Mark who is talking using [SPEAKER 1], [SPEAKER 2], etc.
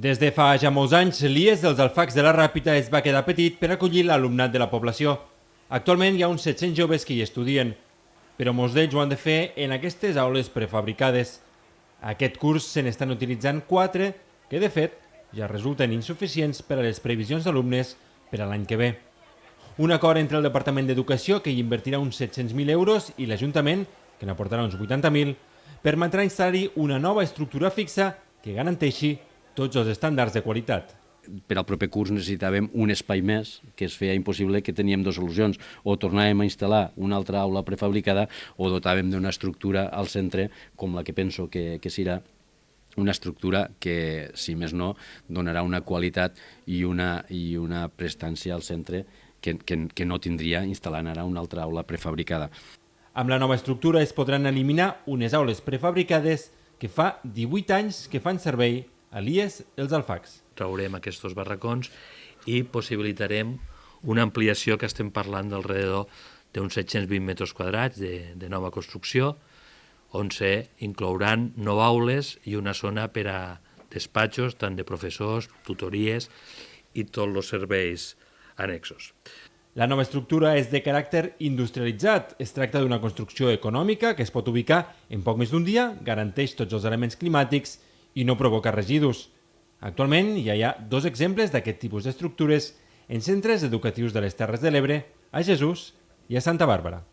[SPEAKER 1] Des de fa ja molts anys, l'IES dels Alfacs de la Ràpita es va quedar petit per acollir l'alumnat de la població. Actualment hi ha uns 700 joves que hi estudien, però molts d'ells ho han de fer en aquestes aules prefabricades. Aquest curs se n'estan utilitzant 4 que, de fet, ja resulten insuficients per a les previsions d'alumnes per a l'any que ve. Un acord entre el Departament d'Educació, que hi invertirà uns 700.000 euros, i l'Ajuntament, que n'aportarà uns 80.000, permetrà instal·lar-hi una nova estructura fixa que garanteixi tots els estàndards de qualitat.
[SPEAKER 2] Per al proper curs necessitàvem un espai més, que es feia impossible, que teníem dues solucions. O tornàvem a instal·lar una altra aula prefabricada o dotàvem d'una estructura al centre, com la que penso que serà una estructura que, si més no, donarà una qualitat i una prestància al centre que no tindria instal·lant ara una altra aula prefabricada.
[SPEAKER 1] Amb la nova estructura es podran eliminar unes aules prefabricades que fa 18 anys que fan servei a l'IES els Alfacs.
[SPEAKER 3] Traurem aquests barracons i possibilitarem una ampliació que estem parlant d'alrededor d'uns 720 metres quadrats de nova construcció, on se inclouran 9 aules i una zona per a despatxos, tant de professors, tutories i tots els serveis annexos.
[SPEAKER 1] La nova estructura és de caràcter industrialitzat. Es tracta d'una construcció econòmica que es pot ubicar en poc més d'un dia, garanteix tots els elements climàtics i no provoca residus. Actualment ja hi ha 2 exemples d'aquest tipus d'estructures en centres educatius de les Terres de l'Ebre, a Jesús i a Santa Bàrbara.